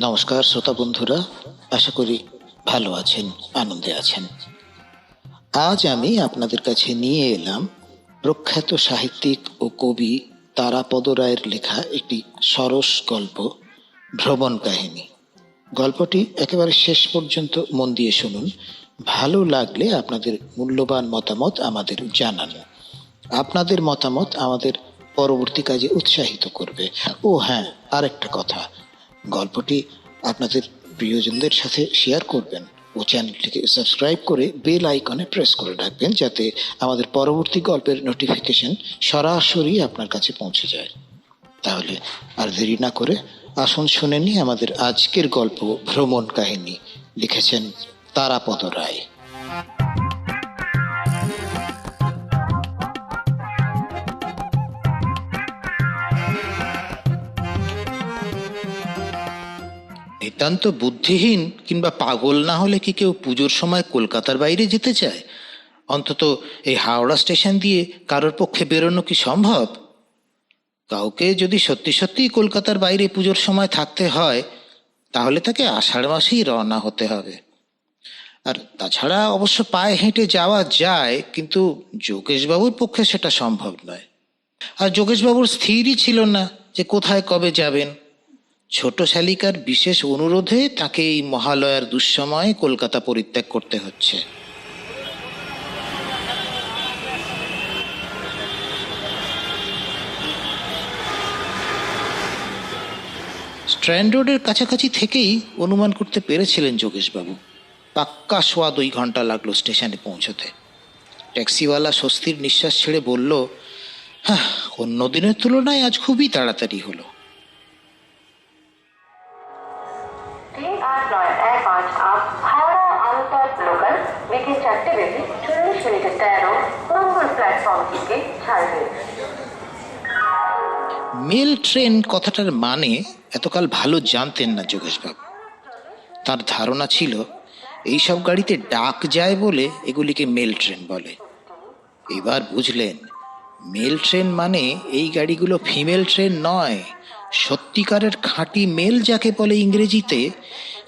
নমস্কার শ্রোতা বন্ধুরা, আশা করি ভালো আছেন, আনন্দে আছেন। আজ আমি আপনাদের কাছে নিয়ে এলাম প্রখ্যাত সাহিত্যিক ও কবি তারাপদ রায়ের লেখা একটি সরস গল্প, ভ্রমণ কাহিনী। গল্পটি একেবারে শেষ পর্যন্ত মন দিয়ে শুনুন। ভালো লাগলে আপনাদের মূল্যবান মতামত আমাদের জানান। আপনাদের মতামত আমাদের পরবর্তী কাজে উৎসাহিত করবে। ও হ্যাঁ, আরেকটা কথা, গল্পটি আপনাদের প্রিয়জনদের সাথে শেয়ার করবেন ও চ্যানেলটিকে সাবস্ক্রাইব করে বেল আইকনে প্রেস করে রাখবেন, যাতে আমাদের পরবর্তী গল্পের নোটিফিকেশন সরাসরি আপনার কাছে পৌঁছে যায়। তাহলে আর দেরি না করে আসুন শুনে নিই আমাদের আজকের গল্প, ভ্রমণ কাহিনী। লিখেছেন তারাপদ রায়। নিতান্ত বুদ্ধিহীন কিংবা পাগল না হলে কি কেউ পুজোর সময় কলকাতার বাইরে যেতে চায়? অন্তত এই হাওড়া স্টেশন দিয়ে কারোর পক্ষে বেরোনো কি সম্ভব? কাউকে যদি সত্যি সত্যি কলকাতার বাইরে পুজোর সময় থাকতে হয়, তাহলে তাকে আষাঢ় মাসেই রওনা হতে হবে। আর তাছাড়া অবশ্য পায়ে হেঁটে যাওয়া যায়, কিন্তু যোগেশবাবুর পক্ষে সেটা সম্ভব নয়। আর যোগেশবাবুর স্থিরই ছিল না যে কোথায় কবে যাবেন। ছোট শালিকার বিশেষ অনুরোধে তাকে এই মহালয়ার দুঃসময়ে কলকাতা পরিত্যাগ করতে হচ্ছে। স্ট্র্যান্ড রোডের কাছাকাছি থেকেই অনুমান করতে পেরেছিলেন যোগেশবাবু। পাক্কা 1.25 ঘন্টা লাগলো স্টেশনে পৌঁছতে। ট্যাক্সিওয়ালা স্বস্তির নিঃশ্বাস ছেড়ে বলল, হ্যাঁ, অন্য দিনের তুলনায় আজ খুবই তাড়াতাড়ি হলো। মেল ট্রেন কথাটার মানে এতকাল ভালো জানতেন না যোগেশবাবু। তার ধারণা ছিল এইসব গাড়িতে ডাক যায় বলে এগুলিকে মেল ট্রেন বলে। এবার বুঝলেন, মেল ট্রেন মানে এই গাড়িগুলো ফিমেল ট্রেন নয়। সত্যিকারের খাঁটি মেল যাকে বলে ইংরেজিতে,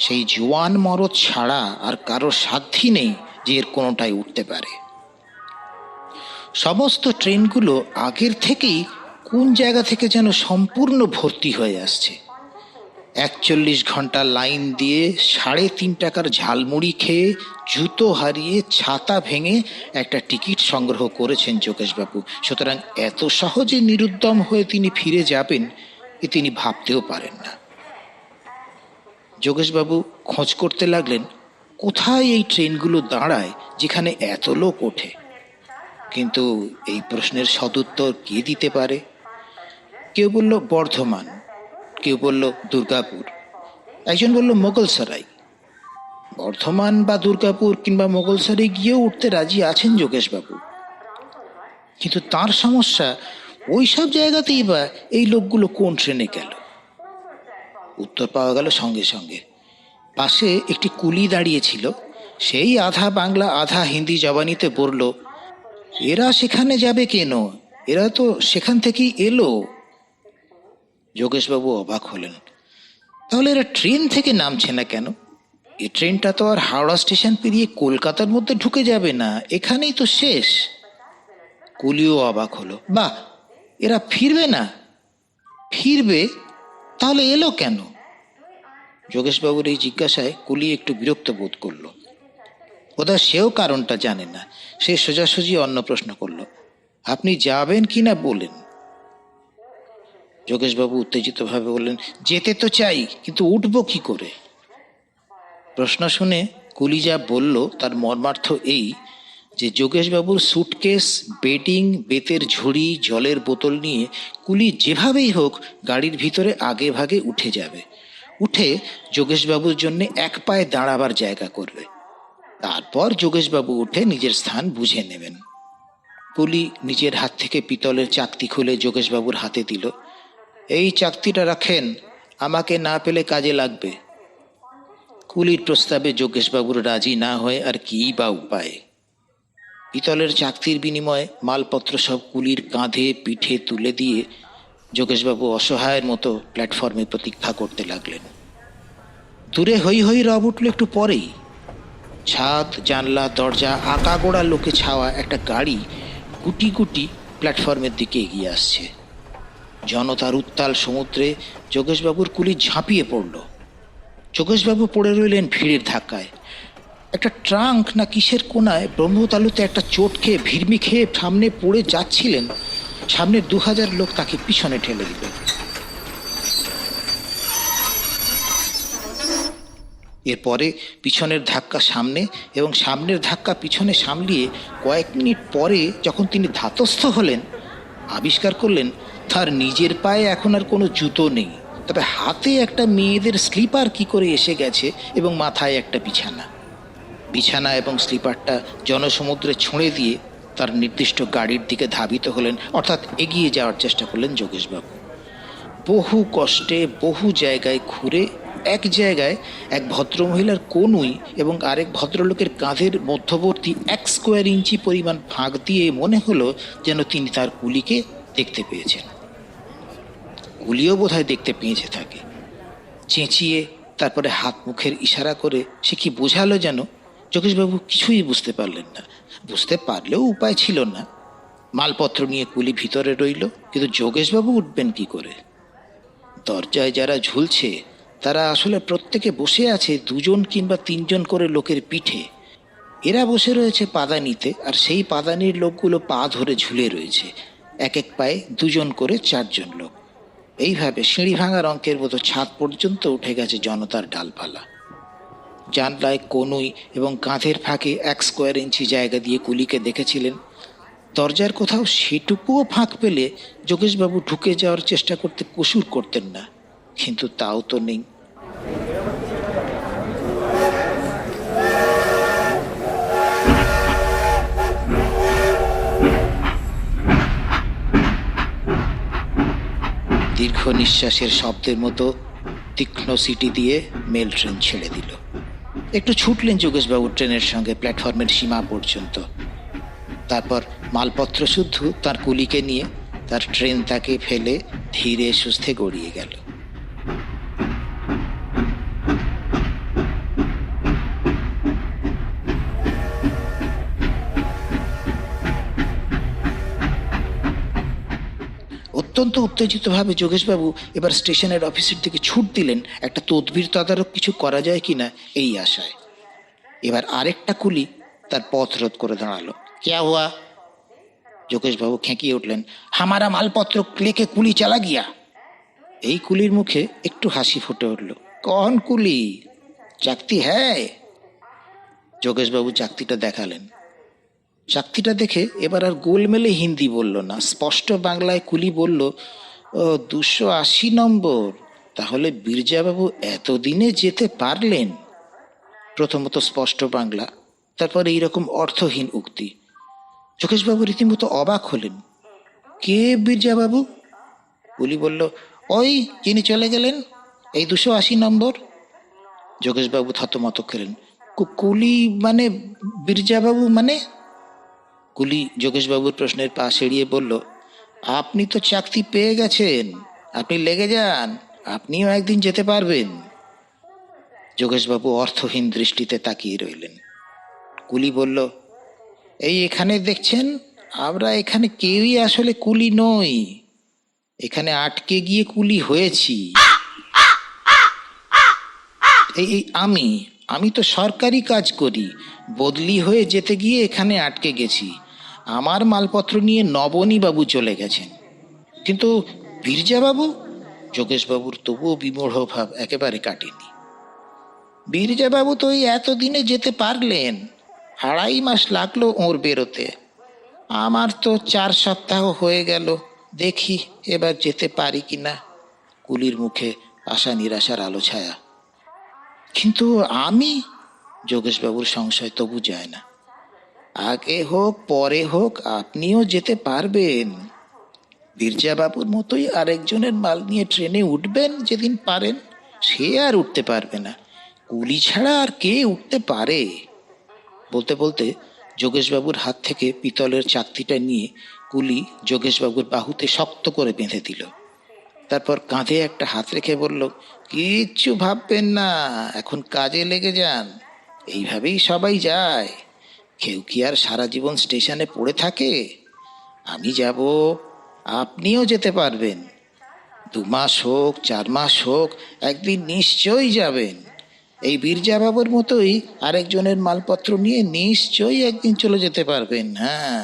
সেই জোয়ান মরদ ছাড়া আর কারোর সাধ্যই নেই যে এর কোনোটাই উঠতে পারে। সমস্ত ট্রেনগুলো আগের থেকেই কোন জায়গা থেকে যেন সম্পূর্ণ ভর্তি হয়ে আসছে। 41 ঘন্টা লাইন দিয়ে 3.5 টাকার ঝালমুড়ি খেয়ে, জুতো হারিয়ে, ছাতা ভেঙে একটা টিকিট সংগ্রহ করেছেন যোগেশবাবু। সুতরাং এত সহজে নিরুদ্যম হয়ে তিনি ফিরে যাবেন এ তিনি ভাবতেও পারেন না। যোগেশবাবু খোঁজ করতে লাগলেন কোথায় এই ট্রেনগুলো দাঁড়ায় যেখানে এত লোক ওঠে। কিন্তু এই প্রশ্নের সদুত্তর কে দিতে পারে? কেউ বলল বর্ধমান, কেউ বলল দুর্গাপুর, একজন বলল মোগলসরাই। বর্ধমান বা দুর্গাপুর কিংবা মোগলসরাই গিয়েও উঠতে রাজি আছেন যোগেশবাবু, কিন্তু তার সমস্যা ওই সব জায়গাতেই বা এই লোকগুলো কোন ট্রেনে গেল। উত্তর পাওয়া গেল সঙ্গে সঙ্গে। পাশে একটি কুলি দাঁড়িয়েছিল। সেই আধা বাংলা আধা হিন্দি জবানিতে বলল, এরা সেখানে যাবে কেন? এরা তো সেখান থেকেই এলো। যোগেশবাবু অবাক হলেন। তাহলে এরা ট্রেন থেকে নামছে না কেন? এই ট্রেনটা তো আর হাওড়া স্টেশন পেরিয়ে কলকাতার মধ্যে ঢুকে যাবে না, এখানেই তো শেষ। কুলিও অবাক হলো। বাহ, এরা ফিরবে না? ফিরবে? তাহলে এলো কেন? যোগেশবাবুর এই জিজ্ঞাসায় কুলি একটু বিরক্ত বোধ করলো। বোধহয় সেও কারণটা জানে না। সে সোজাসুজি অন্য প্রশ্ন করলো, আপনি যাবেন কিনা বলেন। যোগেশবাবু উত্তেজিতভাবে বললেন, যেতে তো চাই, কিন্তু উঠবো কি করে? প্রশ্ন শুনে কুলি যা বলল তার মর্মার্থ এই যে যোগেশবাবুর সুটকেস, বেডিং, বেতের ঝুড়ি, জলের বোতল নিয়ে কুলি যেভাবেই হোক গাড়ির ভিতরে আগে ভাগে উঠে যাবে। উঠে যোগেশবাবুর জন্য এক পায়ে দাঁড়াবার জায়গা করবে। তারপর যোগেশবাবু উঠে নিজের স্থান বুঝে নেবেন। কুলি নিজের হাত থেকে পিতলের চাকতি খুলে যোগেশবাবুর হাতে দিল। এই চাকতিটা রাখেন, আমাকে না পেলে কাজে লাগবে। কুলির প্রস্তাবে যোগেশবাবুর রাজি না হয়ে আর কি বা উপায়? পিতলের চাকতির বিনিময়ে মালপত্র সব কুলির কাঁধে পিঠে তুলে দিয়ে যোগেশবাবু অসহায়ের মতো প্ল্যাটফর্মে প্রতীক্ষা করতে লাগলেন। দূরে হৈ হৈ রব উঠল একটু পরেই। ছাদ, জানলা, দরজা, আঁকাগোড়া লোকে ছাওয়া একটা গাড়ি গুটি গুটি প্ল্যাটফর্মের দিকে এগিয়ে আসছে। জনতার উত্তাল সমুদ্রে যোগেশবাবুর কুলি ঝাঁপিয়ে পড়ল। যোগেশবাবু পড়ে রইলেন ভিড়ের ধাক্কায়। একটা ট্রাঙ্ক না কিসের কোনায় ব্রহ্মতালুতে একটা চোট খেয়ে ভিড়মি খেয়ে সামনে পড়ে যাচ্ছিলেন। সামনের 2000 লোক তাকে পিছনে ঠেলে দিল। এরপরে পিছনের ধাক্কা সামনে এবং সামনের ধাক্কা পিছনে সামলিয়ে কয়েক মিনিট পরে যখন তিনি ধাতস্থ হলেন, আবিষ্কার করলেন তার নিজের পায়ে এখন আর কোনো জুতো নেই, তবে হাতে একটা মেয়েদের স্লিপার কি করে এসে গেছে এবং মাথায় একটা বিছানা। বিছানা এবং স্লিপারটা জনসমুদ্রে ছুঁড়ে দিয়ে তার নির্দিষ্ট গাড়ির দিকে ধাবিত হলেন, অর্থাৎ এগিয়ে যাওয়ার চেষ্টা করলেন যোগেশবাবু। বহু কষ্টে বহু জায়গায় ঘুরে এক জায়গায় এক ভদ্রমহিলার কনুই এবং আরেক ভদ্রলোকের কাঁধের মধ্যবর্তী 1 স্কোয়ার ইঞ্চি পরিমাণ ফাঁক দিয়ে মনে হলো যেন তিনি তার কুলিকে দেখতে পেয়েছেন। কুলিও বোধহয় দেখতে পেয়েছে তাকে। চেঁচিয়ে তারপরে হাত মুখের ইশারা করে সে কি বোঝালো যেন, যোগেশবাবু কিছুই বুঝতে পারলেন না। বুঝতে পারলেও উপায় ছিল না। মালপত্র নিয়ে কুলি ভিতরে রইল, কিন্তু যোগেশবাবু উঠবেন কি করে? দরজায় যারা ঝুলছে তারা আসলে প্রত্যেকে বসে আছে 2জন কিংবা 3জন করে লোকের পিঠে। এরা বসে রয়েছে পাদানিতে, আর সেই পাদানির লোকগুলো পা ধরে ঝুলে রয়েছে। এক এক পায়ে 2জন করে 4জন লোক। এইভাবে সিঁড়ি ভাঙার অঙ্কের মতো ছাদ পর্যন্ত উঠে গেছে জনতার ডালপালা। জানলায় কনুই এবং কাঁধের ফাঁকে 1 স্কোয়ার ইঞ্চি জায়গা দিয়ে কুলিকে দেখেছিলেন। দরজার কোথাও সেটুকুও ফাঁক পেলে যোগেশবাবু ঢুকে যাওয়ার চেষ্টা করতে কসুর করতেন না, কিন্তু তাও তো নেই। দীর্ঘ নিঃশ্বাসের শব্দের মতো তীক্ষ্ণ সিটি দিয়ে মেল ট্রেন ছেড়ে দিল। একটু ছুটলেন যোগেশবাবু ট্রেনের সঙ্গে প্ল্যাটফর্মের সীমা পর্যন্ত। তারপর মালপত্র শুদ্ধ তার কুলিকে নিয়ে তার ট্রেন তাকে ফেলে ধীরে সুস্থে গড়িয়ে গেল। অত্যন্ত উত্তেজিতভাবে যোগেশবাবু এবার স্টেশনের অফিসের দিকে ছুট দিলেন, একটা তদবির তদারক কিছু করা যায় কিনা এই আশায়। এবার আরেকটা কুলি তার পথ রোধ করে দাঁড়ালো। ক্যা হুয়া? যোগেশবাবু খেঁকিয়ে উঠলেন, হামারা মালপত্র লেকে কুলি চালা গিয়া। এই কুলির মুখে একটু হাসি ফুটে উঠল। কন কুলি? চাকতি হ্যায়? যোগেশবাবু চাকতিটা দেখালেন। চাকতিটা দেখে এবার আর গোলমেলে হিন্দি বলল না, স্পষ্ট বাংলায় কুলি বলল, ও 280 নম্বর। তাহলে বীরজাবাবু এতদিনে যেতে পারলেন? প্রথমত স্পষ্ট বাংলা, তারপর এইরকম অর্থহীন উক্তি। যোগেশবাবু রীতিমতো অবাক হলেন। কে বীরজাবাবু? কুলি বলল, ওই যিনি চলে গেলেন, এই 280 নম্বর। যোগেশবাবু থতমত খেলেন। কুলি মানে বীরজাবাবু মানে? কুলি যোগেশবাবুর প্রশ্নের পা সেড়িয়ে বলল, আপনি তো চাকরি পেয়ে গেছেন, আপনি লেগে যান, আপনিও একদিন যেতে পারবেন। যোগেশবাবু অর্থহীন দৃষ্টিতে তাকিয়ে রইলেন। কুলি বলল, এই এখানে দেখছেন, আমরা এখানে কেউই আসলে কুলি নই, এখানে আটকে গিয়ে কুলি হয়েছি। এই আমি আমি তো সরকারি কাজ করি, বদলি হয়ে যেতে গিয়ে এখানে আটকে গেছি। আমার মালপত্র নিয়ে নবনীবাবু চলে গেছেন। কিন্তু বীরজাবাবু? যোগেশবাবুর তবুও বিমূঢ় ভাব একেবারে কাটেনি। বীরজাবাবু তো এই এতদিনে যেতে পারলেন, 2.5 মাস লাগলো ওর বেরোতে। আমার তো 4 সপ্তাহ হয়ে গেল, দেখি এবার যেতে পারি কিনা। কুলির মুখে আশা নিরাশার আলো ছায়া। কিন্তু আমি? যোগেশবাবুর সংশয় তবু যায় না। আগে হোক পরে হোক আপনিও যেতে পারবেন। বীরজাবাবুর মতোই আরেকজনের মাল নিয়ে ট্রেনে উঠবেন যেদিন পারেন, সে আর উঠতে পারবে না। কুলি ছাড়া আর কে উঠতে পারে? বলতে বলতে যোগেশবাবুর হাত থেকে পিতলের চাকতিটা নিয়ে কুলি যোগেশবাবুর বাহুতে শক্ত করে বেঁধে দিল। তারপর কাঁধে একটা হাত রেখে বলল, কিচ্ছু ভাববেন না, এখন কাজে লেগে যান। এইভাবেই সবাই যায়, কেউ কি আর সারা জীবন স্টেশনে পড়ে থাকে? আমি যাব, আপনিও যেতে পারবেন। 2 মাস হোক, 4 মাস হোক, একদিন নিশ্চয়ই যাবেন। এই বীরজাবাবুর মতোই আরেকজনের মালপত্র নিয়ে নিশ্চয়ই একদিন চলে যেতে পারবেন। হ্যাঁ।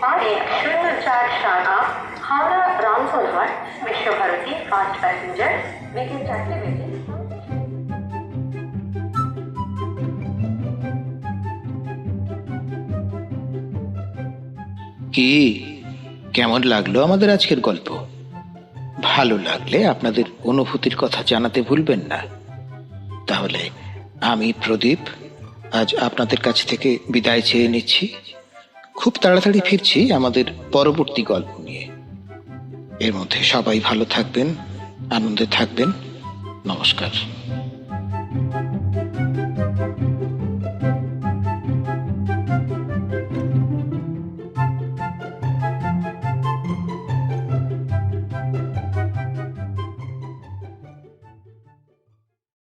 আর 10478 হাওড়া রামপুরহাট বিশ্বভারতী ফাস্ট প্যাসেঞ্জার বিকেল 4টে বেজে। কি, কেমন লাগলো আমাদের আজকের গল্প? ভালো লাগলে আপনাদের অনুভূতির কথা জানাতে ভুলবেন না। তাহলে আমি প্রদীপ আজ আপনাদের কাছ থেকে বিদায় চেয়ে নিচ্ছি। খুব তাড়াতাড়ি ফিরছি আমাদের পরবর্তী গল্প নিয়ে। এর মধ্যে সবাই ভালো থাকবেন, আনন্দে থাকবেন। নমস্কার।